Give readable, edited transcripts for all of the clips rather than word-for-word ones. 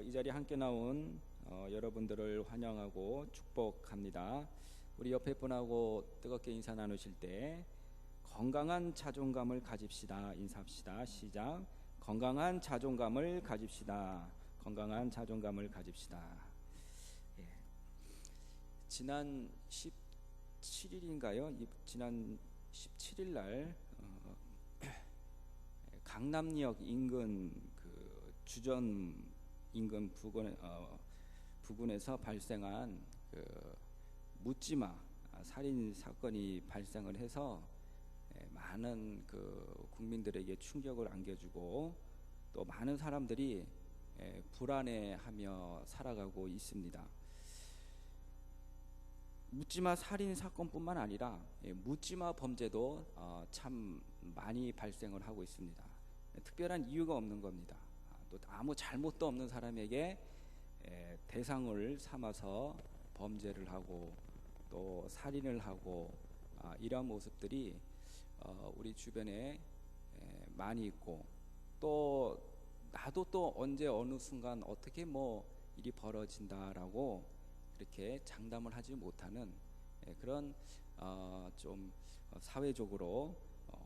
이 자리에 함께 나온 여러분들을 환영하고 축복합니다. 우리 옆에 분하고 뜨겁게 인사 나누실 때 건강한 자존감을 가집시다. 인사합시다. 시작. 건강한 자존감을 가집시다. 건강한 자존감을 가집시다. 예. 지난 17일인가요? 지난 17일 날 강남역 인근 그 주전 인근 부근에서 발생한 그 묻지마 살인 사건이 발생을 해서 많은 그 국민들에게 충격을 안겨주고 또 많은 사람들이 불안해하며 살아가고 있습니다. 묻지마 살인 사건뿐만 아니라 묻지마 범죄도 참 많이 발생을 하고 있습니다. 특별한 이유가 없는 겁니다. 또 아무 잘못도 없는 사람에게 대상을 삼아서 범죄를 하고 또 살인을 하고 이러한 모습들이 우리 주변에 많이 있고 또 나도 또 언제 어느 순간 어떻게 일이 벌어진다라고 이렇게 장담을 하지 못하는 그런 좀 사회적으로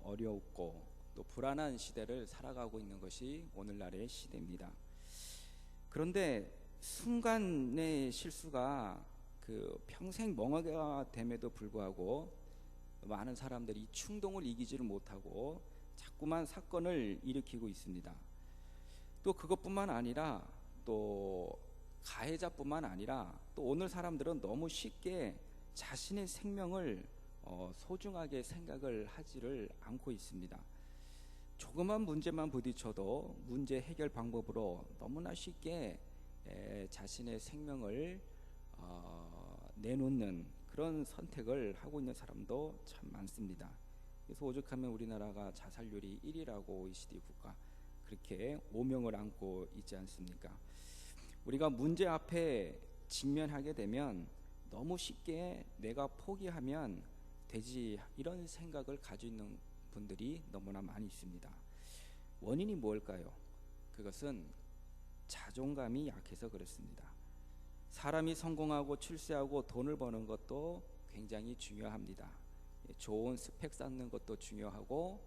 어렵고 또 불안한 시대를 살아가고 있는 것이 오늘날의 시대입니다. 그런데 순간의 실수가 그 평생 멍하게 됨에도 불구하고 많은 사람들이 충동을 이기지를 못하고 자꾸만 사건을 일으키고 있습니다. 또 그것뿐만 아니라 또 가해자뿐만 아니라 또 오늘 사람들은 너무 쉽게 자신의 생명을 소중하게 생각을 하지를 않고 있습니다. 조그만 문제만 부딪혀도 문제 해결 방법으로 너무나 쉽게 자신의 생명을 내놓는 그런 선택을 하고 있는 사람도 참 많습니다. 그래서 오죽하면 우리나라가 자살률이 1위라고 OECD 국가 그렇게 오명을 안고 있지 않습니까? 우리가 문제 앞에 직면하게 되면 너무 쉽게 내가 포기하면 되지 이런 생각을 가지고 있는 분들이 너무나 많이 있습니다. 원인이 뭘까요? 그것은 자존감이 약해서 그렇습니다. 사람이 성공하고 출세하고 돈을 버는 것도 굉장히 중요합니다. 좋은 스펙 쌓는 것도 중요하고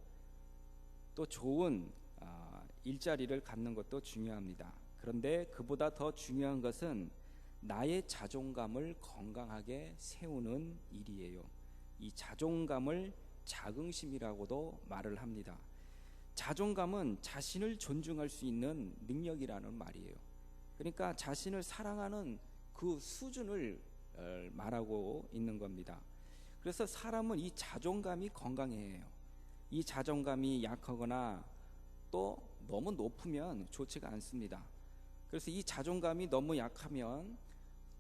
또 좋은 일자리를 갖는 것도 중요합니다. 그런데 그보다 더 중요한 것은 나의 자존감을 건강하게 세우는 일이에요. 이 자존감을 자긍심이라고도 말을 합니다. 자존감은 자신을 존중할 수 있는 능력이라는 말이에요. 그러니까 자신을 사랑하는 그 수준을 말하고 있는 겁니다. 그래서 사람은 이 자존감이 건강해야 해요. 이 자존감이 약하거나 또 너무 높으면 좋지가 않습니다. 그래서 이 자존감이 너무 약하면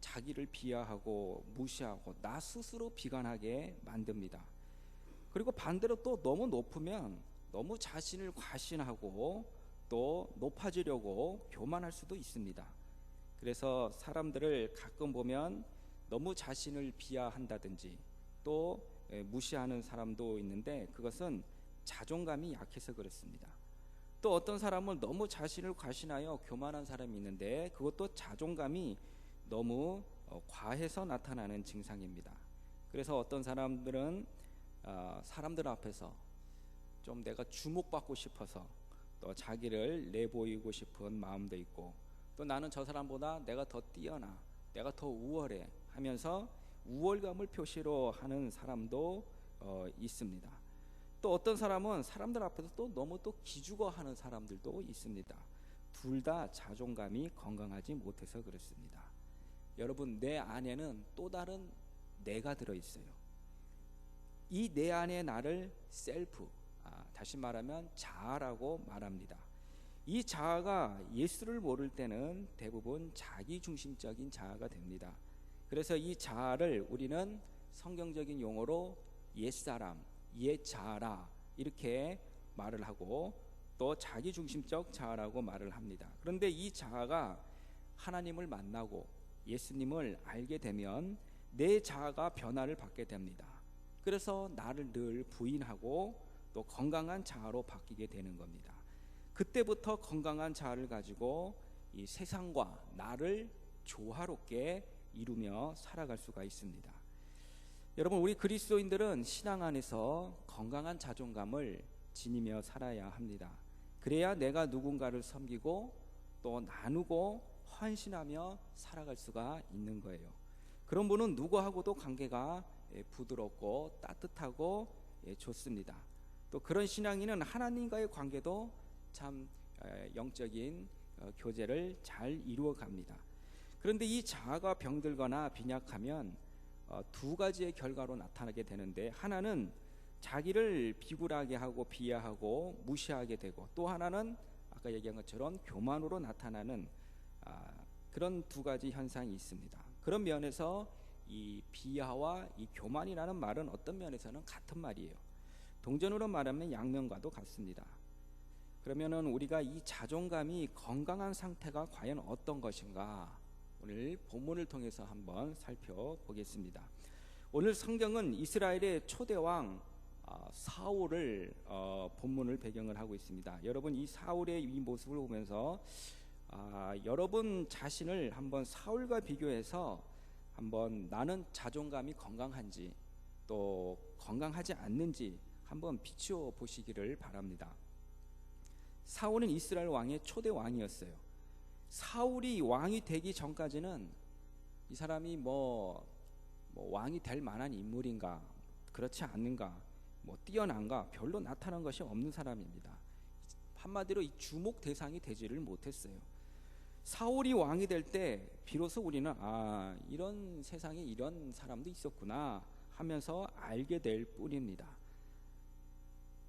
자기를 비하하고 무시하고 나 스스로 비관하게 만듭니다. 그리고 반대로 또 너무 높으면 너무 자신을 과신하고 또 높아지려고 교만할 수도 있습니다. 그래서 사람들을 가끔 보면 너무 자신을 비하한다든지 또 무시하는 사람도 있는데 그것은 자존감이 약해서 그렇습니다. 또 어떤 사람은 너무 자신을 과신하여 교만한 사람이 있는데 그것도 자존감이 너무 과해서 나타나는 증상입니다. 그래서 어떤 사람들은 사람들 앞에서 좀 내가 주목받고 싶어서 또 자기를 내보이고 싶은 마음도 있고 또 나는 저 사람보다 내가 더 뛰어나 내가 더 우월해 하면서 우월감을 표시로 하는 사람도 있습니다. 또 어떤 사람은 사람들 앞에서 또 너무 또 기죽어하는 사람들도 있습니다. 둘 다 자존감이 건강하지 못해서 그렇습니다. 여러분, 내 안에는 또 다른 내가 들어있어요. 이 내 안의 나를 셀프, 다시 말하면 자아라고 말합니다. 이 자아가 예수를 모를 때는 대부분 자기중심적인 자아가 됩니다. 그래서 이 자아를 우리는 성경적인 용어로 옛사람, 옛자아라 이렇게 말을 하고 또 자기중심적 자아라고 말을 합니다. 그런데 이 자아가 하나님을 만나고 예수님을 알게 되면 내 자아가 변화를 받게 됩니다. 그래서 나를 늘 부인하고 또 건강한 자아로 바뀌게 되는 겁니다. 그때부터 건강한 자아를 가지고 이 세상과 나를 조화롭게 이루며 살아갈 수가 있습니다. 여러분, 우리 그리스도인들은 신앙 안에서 건강한 자존감을 지니며 살아야 합니다. 그래야 내가 누군가를 섬기고 또 나누고 헌신하며 살아갈 수가 있는 거예요. 그런 분은 누구하고도 관계가 부드럽고 따뜻하고 좋습니다. 또 그런 신앙인은 하나님과의 관계도 참 영적인 교제를 잘 이루어 갑니다. 그런데 이 자아가 병들거나 빈약하면 두 가지의 결과로 나타나게 되는데, 하나는 자기를 비굴하게 하고 비하하고 무시하게 되고, 또 하나는 아까 얘기한 것처럼 교만으로 나타나는 그런 두 가지 현상이 있습니다. 그런 면에서 이 비하와 이 교만이라는 말은 어떤 면에서는 같은 말이에요. 동전으로 말하면 양면과도 같습니다. 그러면은 우리가 이 자존감이 건강한 상태가 과연 어떤 것인가, 오늘 본문을 통해서 한번 살펴보겠습니다. 오늘 성경은 이스라엘의 초대왕 사울을 본문을 배경을 하고 있습니다. 여러분, 이 사울의 이 모습을 보면서 여러분 자신을 한번 사울과 비교해서 한번 나는 자존감이 건강한지 또 건강하지 않는지 한번 비추어 보시기를 바랍니다. 사울은 이스라엘 왕의 초대 왕이었어요. 사울이 왕이 되기 전까지는 이 사람이 뭐 왕이 될 만한 인물인가, 그렇지 않는가, 뛰어난가, 별로 나타난 것이 없는 사람입니다. 한마디로 이 주목 대상이 되지를 못했어요. 사울이 왕이 될 때 비로소 우리는 이런 세상에 이런 사람도 있었구나 하면서 알게 될 뿐입니다.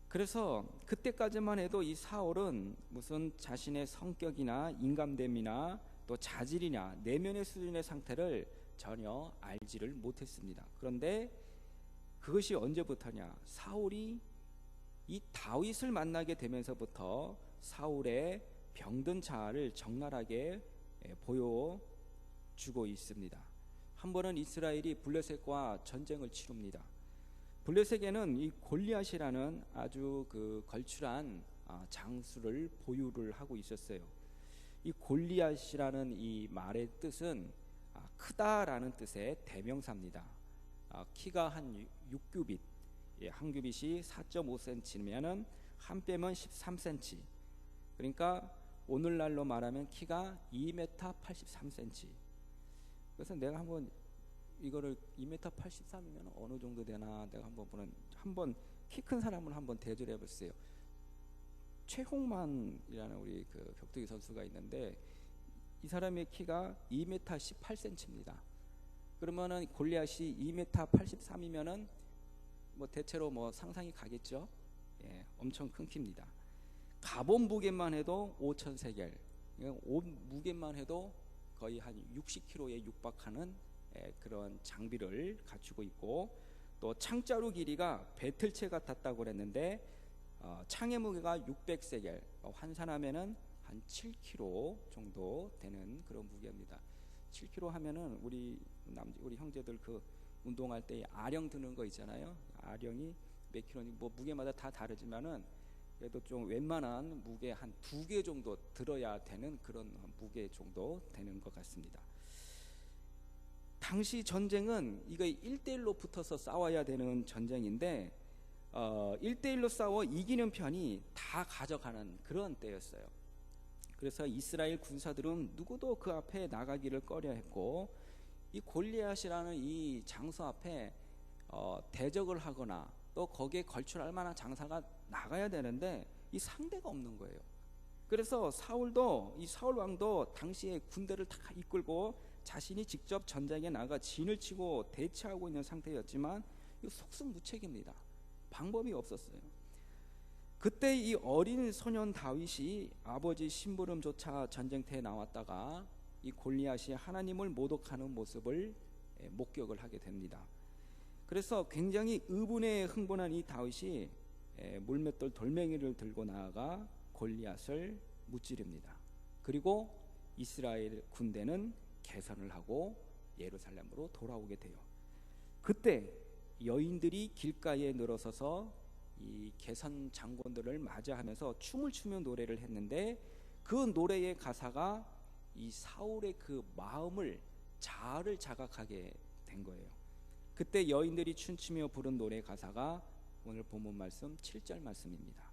그래서 그때까지만 해도 이 사울은 무슨 자신의 성격이나 인감됨이나 또 자질이나 내면의 수준의 상태를 전혀 알지를 못했습니다. 그런데 그것이 언제부터냐? 사울이 이 다윗을 만나게 되면서부터 사울의 병든 자아를 적나라하게 보여주고 있습니다. 한 번은 이스라엘이 블레셋과 전쟁을 치릅니다. 블레셋에는 이 골리앗이라는 아주 걸출한 장수를 보유를 하고 있었어요. 이 골리앗이라는 이 말의 뜻은 크다라는 뜻의 대명사입니다. 키가 한 6규빗, 한 규빗이 4.5cm면은 한 뼘은 13cm. 그러니까 오늘날로 말하면 키가 2m 83cm. 그래서 내가 한번 이거를 2m 83이면 어느 정도 되나 내가 한번 키 큰 사람을 한번 대조해 보세요. 최홍만이라는 우리 격투기 선수가 있는데 이 사람의 키가 2m 18cm입니다. 그러면은 골리앗이 2m 83이면은 대체로 상상이 가겠죠. 엄청 큰 키입니다. 갑옷 무게만 해도 5,000세겔, 옷 무게만 해도 거의 한 60kg에 육박하는 그런 장비를 갖추고 있고, 또 창자루 길이가 배틀채 같았다고 그랬는데 창의 무게가 600세겔, 환산하면은 한 7kg 정도 되는 그런 무게입니다. 7kg 하면은 우리 형제들 운동할 때 아령 드는 거 있잖아요. 아령이 몇 킬로니 무게마다 다 다르지만은 그래도 좀 웬만한 무게 한 2개 정도 들어야 되는 그런 무게 정도 되는 것 같습니다. 당시 전쟁은 이거 1대1로 붙어서 싸워야 되는 전쟁인데 1대1로 싸워 이기는 편이 다 가져가는 그런 때였어요. 그래서 이스라엘 군사들은 누구도 그 앞에 나가기를 꺼려했고, 이 골리앗이라는 이 장수 앞에 대적을 하거나 또 거기에 걸출할 만한 장사가 나가야 되는데 이 상대가 없는 거예요. 그래서 사울 왕도 당시에 군대를 다 이끌고 자신이 직접 전쟁에 나가 진을 치고 대치하고 있는 상태였지만 이거 속수무책입니다. 방법이 없었어요. 그때 이 어린 소년 다윗이 아버지 심부름조차 전쟁터에 나왔다가 이 골리앗이 하나님을 모독하는 모습을 목격을 하게 됩니다. 그래서 굉장히 의분에 흥분한 이 다윗이 물맷돌 돌멩이를 들고 나아가 골리앗을 무찌릅니다. 그리고 이스라엘 군대는 개선을 하고 예루살렘으로 돌아오게 돼요. 그때 여인들이 길가에 늘어서서 이 개선 장군들을 맞이하면서 춤을 추며 노래를 했는데 그 노래의 가사가 이 사울의 그 마음을, 자아를 자각하게 된 거예요. 그때 여인들이 춤추며 부른 노래 가사가 오늘 본문 말씀 7절 말씀입니다.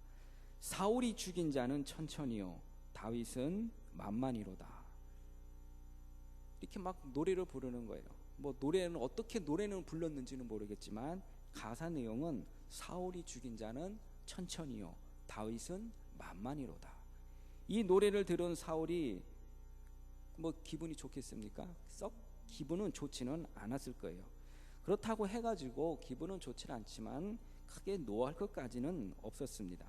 사울이 죽인 자는 천천히요 다윗은 만만히로다. 이렇게 막 노래를 부르는 거예요. 뭐 노래는 어떻게 노래는 불렀는지는 모르겠지만 가사 내용은 사울이 죽인 자는 천천히요 다윗은 만만히로다. 이 노래를 들은 사울이 뭐 기분이 좋겠습니까? 썩 기분은 좋지는 않았을 거예요. 그렇다고 해가지고 기분은 좋지는 않지만 크게 노할 것까지는 없었습니다.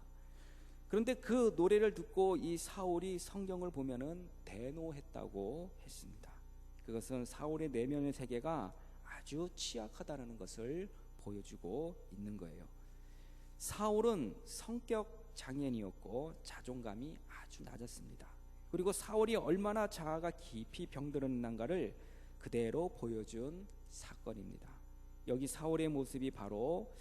그런데 그 노래를 듣고 이 사울이 성경을 보면은 대노했다고 했습니다. 그것은 사울의 내면의 세계가 아주 취약하다는 것을 보여주고 있는 거예요. 사울은 성격 장애인이었고 자존감이 아주 낮았습니다. 그리고 사울이 얼마나 자아가 깊이 병들었는가를 그대로 보여준 사건입니다. 여기 사울의 모습이 바로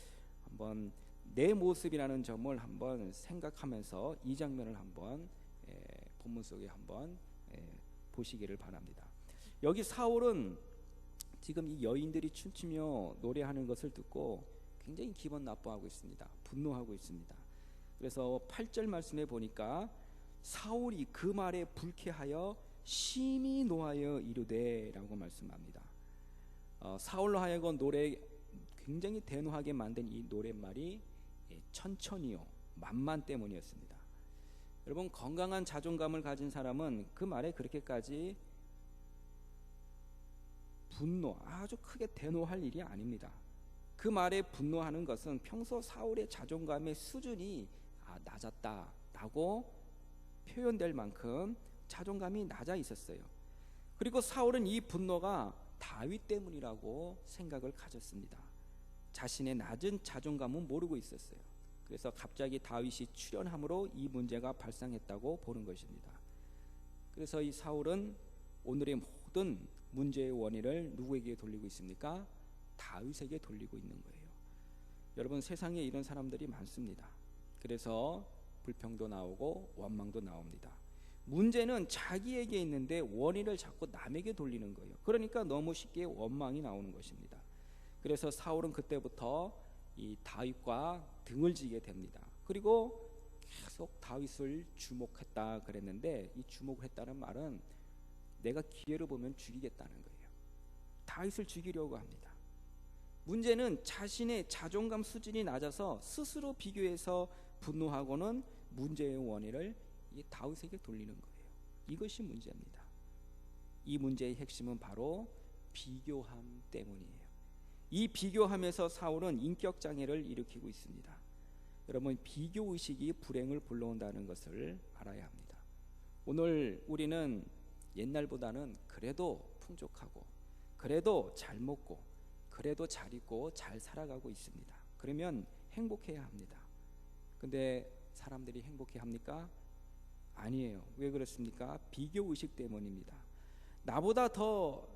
한번 내 모습이라는 점을 한번 생각하면서 이 장면을 한번 본문 속에 한번 보시기를 바랍니다. 여기 사울은 지금 이 여인들이 춤추며 노래하는 것을 듣고 굉장히 기분 나빠하고 있습니다. 분노하고 있습니다. 그래서 8절 말씀에 보니까 사울이 그 말에 불쾌하여 심히 노하여 이르되 라고 말씀합니다. 사울로 하여금 노래 굉장히 대노하게 만든 이 노랫말이 천천히요 만만 때문이었습니다. 여러분, 건강한 자존감을 가진 사람은 그 말에 그렇게까지 분노, 아주 크게 대노할 일이 아닙니다. 그 말에 분노하는 것은 평소 사울의 자존감의 수준이 낮았다라고 표현될 만큼 자존감이 낮아 있었어요. 그리고 사울은 이 분노가 다윗 때문이라고 생각을 가졌습니다. 자신의 낮은 자존감은 모르고 있었어요. 그래서 갑자기 다윗이 출현함으로 이 문제가 발생했다고 보는 것입니다. 그래서 이 사울은 오늘의 모든 문제의 원인을 누구에게 돌리고 있습니까? 다윗에게 돌리고 있는 거예요. 여러분, 세상에 이런 사람들이 많습니다. 그래서 불평도 나오고 원망도 나옵니다. 문제는 자기에게 있는데 원인을 자꾸 남에게 돌리는 거예요. 그러니까 너무 쉽게 원망이 나오는 것입니다. 그래서 사울은 그때부터 이 다윗과 등을 지게 됩니다. 그리고 계속 다윗을 주목했다 그랬는데, 이 주목했다는 말은 내가 기회를 보면 죽이겠다는 거예요. 다윗을 죽이려고 합니다. 문제는 자신의 자존감 수준이 낮아서 스스로 비교해서 분노하고는 문제의 원인을 이 다윗에게 돌리는 거예요. 이것이 문제입니다. 이 문제의 핵심은 바로 비교함 때문이에요. 이 비교함에서 사울은 인격 장애를 일으키고 있습니다. 여러분, 비교 의식이 불행을 불러온다는 것을 알아야 합니다. 오늘 우리는 옛날보다는 그래도 풍족하고, 그래도 잘 먹고, 그래도 잘 입고 잘 살아가고 있습니다. 그러면 행복해야 합니다. 근데 사람들이 행복해 합니까? 아니에요. 왜 그렇습니까? 비교 의식 때문입니다. 나보다 더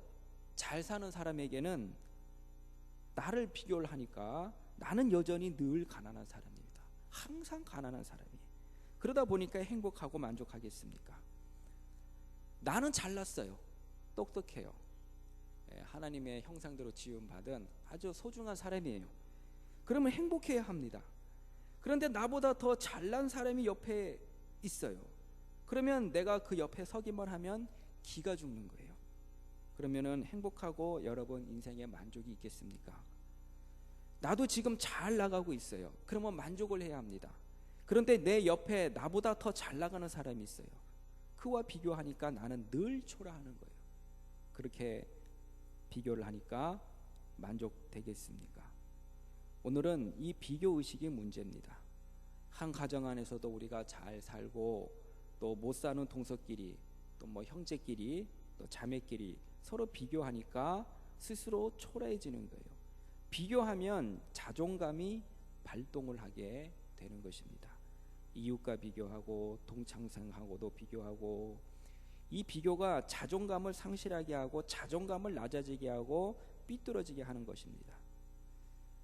잘 사는 사람에게는 나를 비교를 하니까 나는 여전히 늘 가난한 사람입니다. 항상 가난한 사람이에요. 그러다 보니까 행복하고 만족하겠습니까? 나는 잘났어요. 똑똑해요. 하나님의 형상대로 지음받은 아주 소중한 사람이에요. 그러면 행복해야 합니다. 그런데 나보다 더 잘난 사람이 옆에 있어요. 그러면 내가 그 옆에 서기만 하면 기가 죽는 거예요. 그러면은 행복하고 여러분 인생에 만족이 있겠습니까? 나도 지금 잘 나가고 있어요. 그러면 만족을 해야 합니다. 그런데 내 옆에 나보다 더 잘 나가는 사람이 있어요. 그와 비교하니까 나는 늘 초라하는 거예요. 그렇게 비교를 하니까 만족되겠습니까? 오늘은 이 비교 의식이 문제입니다. 한 가정 안에서도 우리가 잘 살고 또 못 사는 동서끼리, 또 뭐 형제끼리, 또 자매끼리 서로 비교하니까 스스로 초라해지는 거예요. 비교하면 자존감이 발동을 하게 되는 것입니다. 이웃과 비교하고 동창생하고도 비교하고, 이 비교가 자존감을 상실하게 하고 자존감을 낮아지게 하고 삐뚤어지게 하는 것입니다.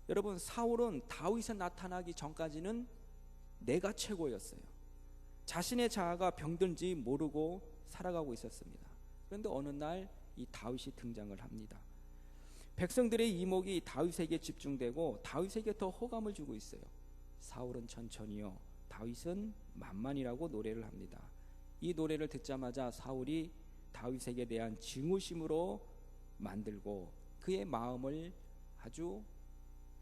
여러분, 사울은 다윗이 나타나기 전까지는 내가 최고였어요. 자신의 자아가 병든지 모르고 살아가고 있었습니다. 그런데 어느 날 이 다윗이 등장을 합니다. 백성들의 이목이 다윗에게 집중되고 다윗에게 더 호감을 주고 있어요. 사울은 천천히요, 다윗은 만만이라고 노래를 합니다. 이 노래를 듣자마자 사울이 다윗에게 대한 증오심으로 만들고 그의 마음을 아주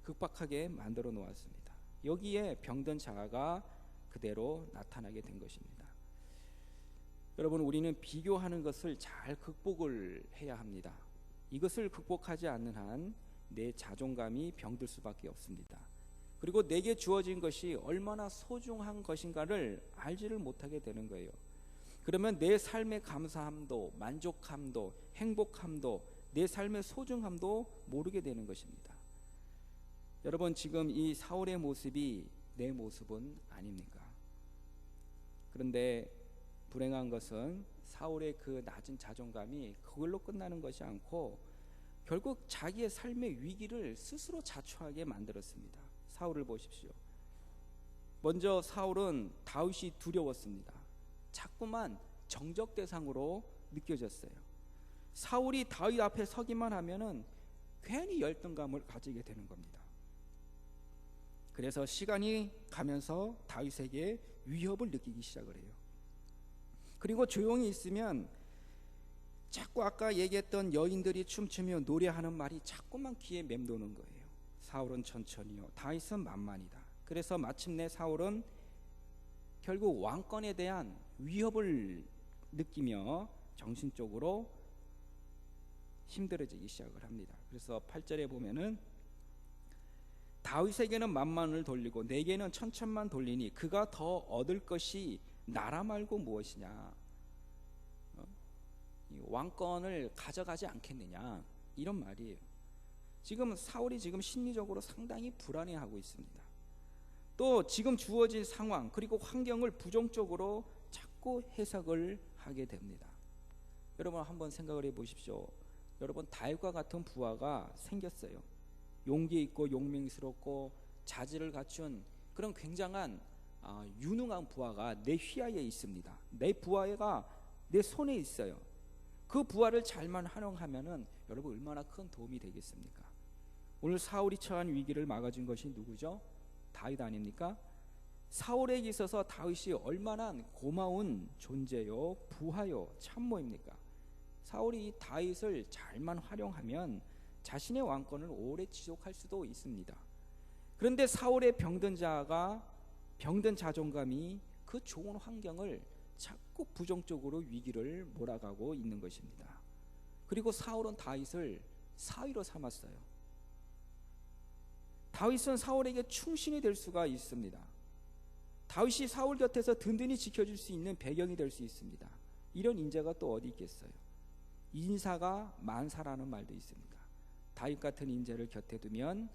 극박하게 만들어 놓았습니다. 여기에 병든 자아가 그대로 나타나게 된 것입니다. 여러분, 우리는 비교하는 것을 잘 극복을 해야 합니다. 이것을 극복하지 않는 한 내 자존감이 병들 수밖에 없습니다. 그리고 내게 주어진 것이 얼마나 소중한 것인가를 알지를 못하게 되는 거예요. 그러면 내 삶의 감사함도, 만족함도, 행복함도, 내 삶의 소중함도 모르게 되는 것입니다. 여러분, 지금 이 사울의 모습이 내 모습은 아닙니까? 그런데 불행한 것은 사울의 그 낮은 자존감이 그걸로 끝나는 것이 않고 결국 자기의 삶의 위기를 스스로 자초하게 만들었습니다. 사울을 보십시오. 먼저 사울은 다윗이 두려웠습니다. 자꾸만 정적 대상으로 느껴졌어요. 사울이 다윗 앞에 서기만 하면은 괜히 열등감을 가지게 되는 겁니다. 그래서 시간이 가면서 다윗에게 위협을 느끼기 시작을 해요. 그리고 조용히 있으면 자꾸 아까 얘기했던 여인들이 춤추며 노래하는 말이 자꾸만 귀에 맴도는 거예요. 사울은 천천히요, 다윗은 만만이다. 그래서 마침내 사울은 결국 왕권에 대한 위협을 느끼며 정신적으로 힘들어지기 시작을 합니다. 그래서 8절에 보면은 다윗에게는 만만을 돌리고 내게는 천천만 돌리니 그가 더 얻을 것이 나라 말고 무엇이냐, 왕권을 가져가지 않겠느냐, 이런 말이에요. 지금 사울이 지금 심리적으로 상당히 불안해하고 있습니다. 또 지금 주어진 상황 그리고 환경을 부정적으로 자꾸 해석을 하게 됩니다. 여러분 한번 생각을 해보십시오. 여러분, 다윗과 같은 부하가 생겼어요. 용기 있고 용맹스럽고 자질을 갖춘 그런 굉장한 유능한 부하가 내 휘하에 있습니다. 내 부하가 내 손에 있어요. 그 부하를 잘만 활용하면은 여러분 얼마나 큰 도움이 되겠습니까? 오늘 사울이 처한 위기를 막아준 것이 누구죠? 다윗 아닙니까? 사울에게 있어서 다윗이 얼마나 고마운 존재요, 부하요, 참모입니까? 사울이 이 다윗을 잘만 활용하면 자신의 왕권을 오래 지속할 수도 있습니다. 그런데 사울의 병든 자존감이 그 좋은 환경을 자꾸 부정적으로 위기를 몰아가고 있는 것입니다. 그리고 사울은 다윗을 사위로 삼았어요. 다윗은 사울에게 충신이 될 수가 있습니다. 다윗이 사울 곁에서 든든히 지켜줄 수 있는 배경이 될 수 있습니다. 이런 인재가 또 어디 있겠어요? 인사가 만사라는 말도 있습니다. 다윗 같은 인재를 곁에 두면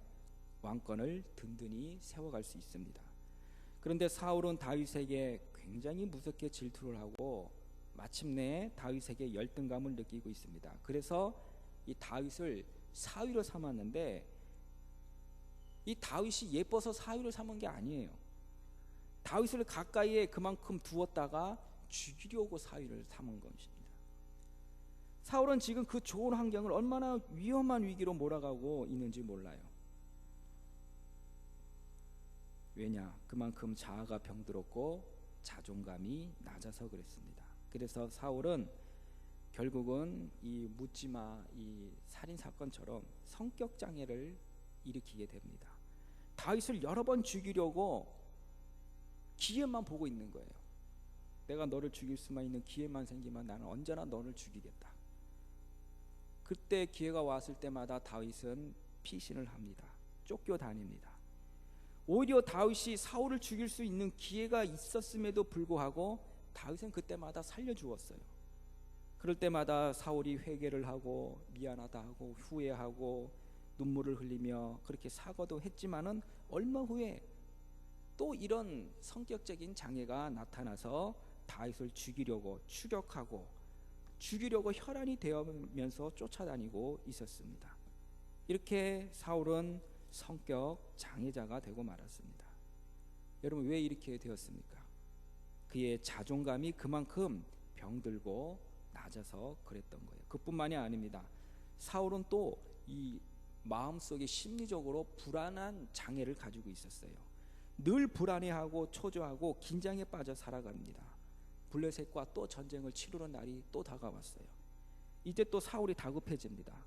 왕권을 든든히 세워갈 수 있습니다. 그런데 사울은 다윗에게 굉장히 무섭게 질투를 하고 마침내 다윗에게 열등감을 느끼고 있습니다. 그래서 이 다윗을 사위로 삼았는데 이 다윗이 예뻐서 사위로 삼은 게 아니에요. 다윗을 가까이에 그만큼 두었다가 죽이려고 사위를 삼은 것입니다. 사울은 지금 그 좋은 환경을 얼마나 위험한 위기로 몰아가고 있는지 몰라요. 왜냐? 그만큼 자아가 병들었고 자존감이 낮아서 그랬습니다. 그래서 사울은 결국은 이 묻지마 이 살인 사건처럼 성격 장애를 일으키게 됩니다. 다윗을 여러 번 죽이려고 기회만 보고 있는 거예요. 내가 너를 죽일 수만 있는 기회만 생기면 나는 언제나 너를 죽이겠다. 그때 기회가 왔을 때마다 다윗은 피신을 합니다. 쫓겨다닙니다. 오히려 다윗이 사울을 죽일 수 있는 기회가 있었음에도 불구하고 다윗은 그때마다 살려주었어요. 그럴 때마다 사울이 회개를 하고 미안하다 하고 후회하고 눈물을 흘리며 그렇게 사과도 했지만은 얼마 후에 또 이런 성격적인 장애가 나타나서 다윗을 죽이려고 추격하고 죽이려고 혈안이 되면서 쫓아다니고 있었습니다. 이렇게 사울은 성격 장애자가 되고 말았습니다. 여러분, 왜 이렇게 되었습니까? 그의 자존감이 그만큼 병들고 낮아서 그랬던 거예요. 그뿐만이 아닙니다. 사울은 또 이 마음속에 심리적으로 불안한 장애를 가지고 있었어요. 늘 불안해하고 초조하고 긴장에 빠져 살아갑니다. 블레셋과 또 전쟁을 치르는 날이 또 다가왔어요. 이제 또 사울이 다급해집니다.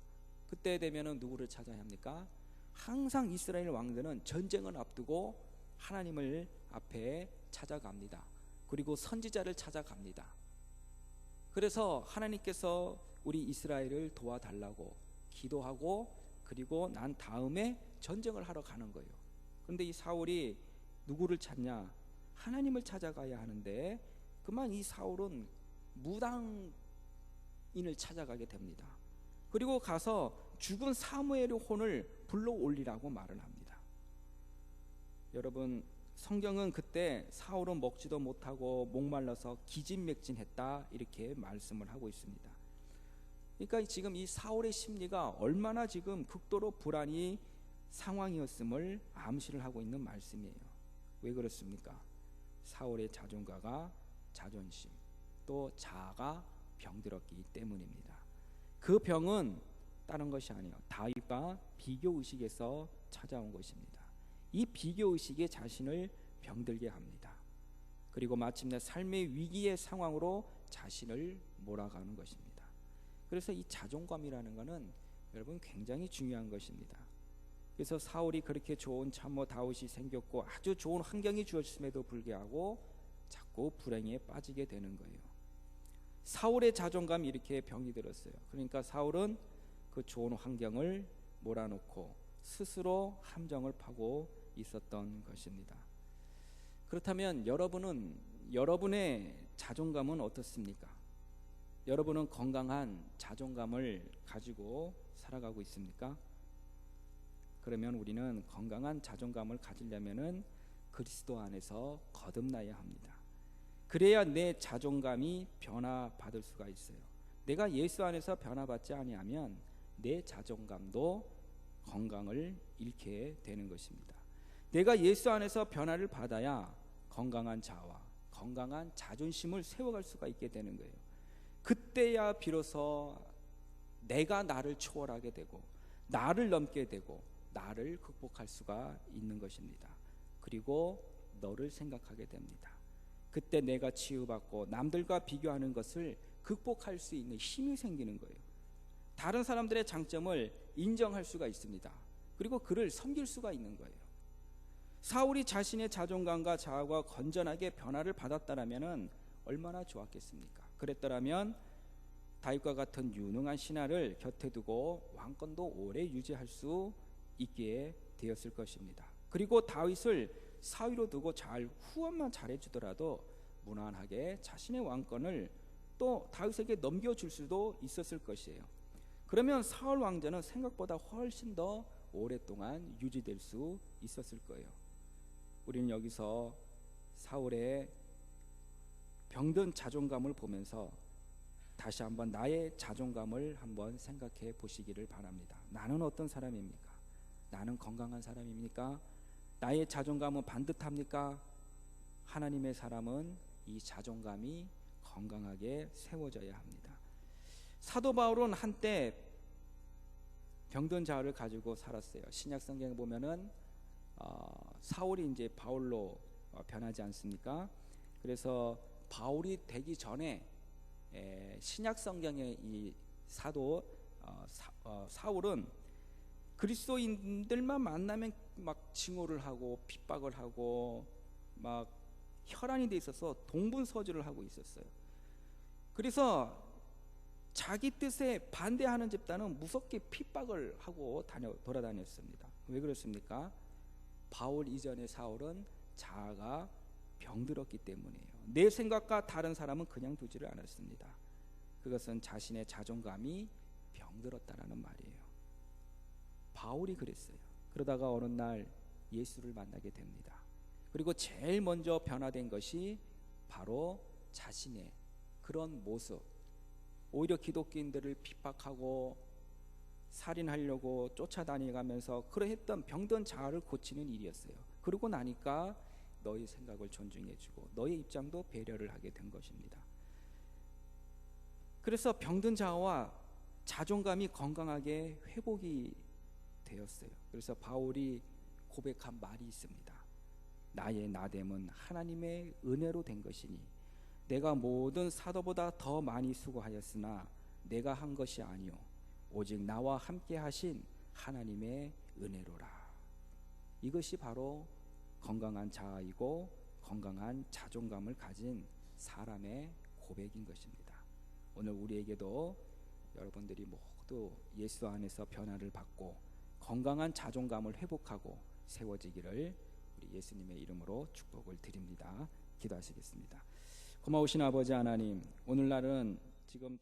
그때 되면은 누구를 찾아야 합니까? 항상 이스라엘 왕들은 전쟁을 앞두고 하나님을 앞에 찾아갑니다. 그리고 선지자를 찾아갑니다. 그래서 하나님께서 우리 이스라엘을 도와달라고 기도하고 그리고 난 다음에 전쟁을 하러 가는 거예요. 그런데 이 사울이 누구를 찾냐? 하나님을 찾아가야 하는데 그만 이 사울은 무당인을 찾아가게 됩니다. 그리고 가서 죽은 사무엘의 혼을 불러 올리라고 말을 합니다. 여러분, 성경은 그때 사울은 먹지도 못하고 목말라서 기진맥진했다 이렇게 말씀을 하고 있습니다. 그러니까 지금 이 사울의 심리가 얼마나 지금 극도로 불안이 상황이었음을 암시를 하고 있는 말씀이에요. 왜 그렇습니까? 사울의 자존감과 자존심 또 자아가 병들었기 때문입니다. 그 병은 다른 것이 아니에요. 다윗과 비교의식에서 찾아온 것입니다. 이 비교의식이 자신을 병들게 합니다. 그리고 마침내 삶의 위기의 상황으로 자신을 몰아가는 것입니다. 그래서 이 자존감이라는 것은 여러분 굉장히 중요한 것입니다. 그래서 사울이 그렇게 좋은 참모 다윗이 생겼고 아주 좋은 환경이 주어졌음에도 불구하고 자꾸 불행에 빠지게 되는 거예요. 사울의 자존감이 이렇게 병이 들었어요. 그러니까 사울은 그 좋은 환경을 몰아놓고 스스로 함정을 파고 있었던 것입니다. 그렇다면 여러분의 자존감은 어떻습니까? 여러분은 건강한 자존감을 가지고 살아가고 있습니까? 그러면 우리는 건강한 자존감을 가지려면은 그리스도 안에서 거듭나야 합니다. 그래야 내 자존감이 변화받을 수가 있어요. 내가 예수 안에서 변화받지 아니하면 내 자존감도 건강을 잃게 되는 것입니다. 내가 예수 안에서 변화를 받아야 건강한 자아와 건강한 자존심을 세워갈 수가 있게 되는 거예요. 그때야 비로소 내가 나를 초월하게 되고 나를 넘게 되고 나를 극복할 수가 있는 것입니다. 그리고 너를 생각하게 됩니다. 그때 내가 치유받고 남들과 비교하는 것을 극복할 수 있는 힘이 생기는 거예요. 다른 사람들의 장점을 인정할 수가 있습니다. 그리고 그를 섬길 수가 있는 거예요. 사울이 자신의 자존감과 자아가 건전하게 변화를 받았다라면 얼마나 좋았겠습니까? 그랬더라면 다윗과 같은 유능한 신하를 곁에 두고 왕권도 오래 유지할 수 있게 되었을 것입니다. 그리고 다윗을 사위로 두고 잘 후원만 잘해주더라도 무난하게 자신의 왕권을 또 다윗에게 넘겨줄 수도 있었을 것이에요. 그러면 사울 왕자는 생각보다 훨씬 더 오랫동안 유지될 수 있었을 거예요. 우리는 여기서 사울의 병든 자존감을 보면서 다시 한번 나의 자존감을 한번 생각해 보시기를 바랍니다. 나는 어떤 사람입니까? 나는 건강한 사람입니까? 나의 자존감은 반듯합니까? 하나님의 사람은 이 자존감이 건강하게 세워져야 합니다. 사도 바울은 한때 병든 자아를 가지고 살았어요. 신약 성경에 보면은 사울이 이제 바울로 변하지 않습니까? 그래서 바울이 되기 전에 신약 성경의 이 사도 사울은 그리스도인들만 만나면 막 증오를 하고 핍박을 하고 막 혈안이 돼 있어서 동분서주를 하고 있었어요. 그래서 자기 뜻에 반대하는 집단은 무섭게 핍박을 하고 돌아다녔습니다. 왜 그렇습니까? 바울 이전의 사울은 자아가 병들었기 때문이에요. 내 생각과 다른 사람은 그냥 두지를 않았습니다. 그것은 자신의 자존감이 병들었다라는 말이에요. 바울이 그랬어요. 그러다가 어느 날 예수를 만나게 됩니다. 그리고 제일 먼저 변화된 것이 바로 자신의 그런 모습, 오히려 기독교인들을 핍박하고 살인하려고 쫓아다니면서 그러했던 병든 자아를 고치는 일이었어요. 그러고 나니까 너의 생각을 존중해주고 너의 입장도 배려를 하게 된 것입니다. 그래서 병든 자아와 자존감이 건강하게 회복이 되었어요. 그래서 바울이 고백한 말이 있습니다. 나의 나됨은 하나님의 은혜로 된 것이니 내가 모든 사도보다 더 많이 수고하였으나 내가 한 것이 아니요 오직 나와 함께 하신 하나님의 은혜로라. 이것이 바로 건강한 자아이고 건강한 자존감을 가진 사람의 고백인 것입니다. 오늘 우리에게도 여러분들이 모두 예수 안에서 변화를 받고 건강한 자존감을 회복하고 세워지기를 우리 예수님의 이름으로 축복을 드립니다. 기도하시겠습니다. 고마우신 아버지 하나님, 오늘날은 지금